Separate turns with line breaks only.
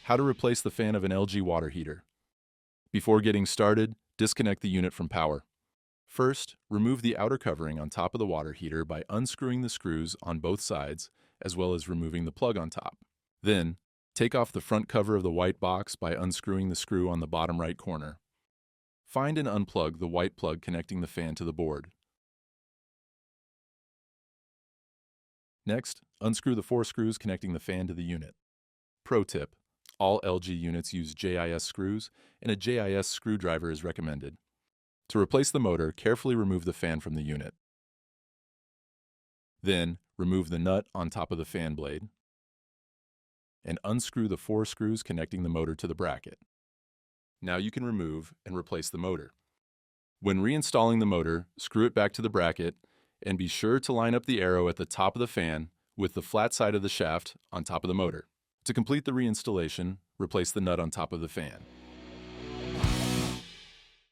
How to replace the fan of an LG water heater. Before getting started, disconnect the unit from power. First, remove the outer covering on top of the water heater by unscrewing the screws on both sides, as well as removing the plug on top. Then, take off the front cover of the white box by unscrewing the screw on the bottom right corner. Find and unplug the white plug connecting the fan to the board. Next, unscrew the 4 screws connecting the fan to the unit. Pro tip: all LG units use JIS screws, and a JIS screwdriver is recommended. To replace the motor, carefully remove the fan from the unit. Then, remove the nut on top of the fan blade, and unscrew the 4 screws connecting the motor to the bracket. Now you can remove and replace the motor. When reinstalling the motor, screw it back to the bracket, and be sure to line up the arrow at the top of the fan with the flat side of the shaft on top of the motor. To complete the reinstallation, replace the nut on top of the fan.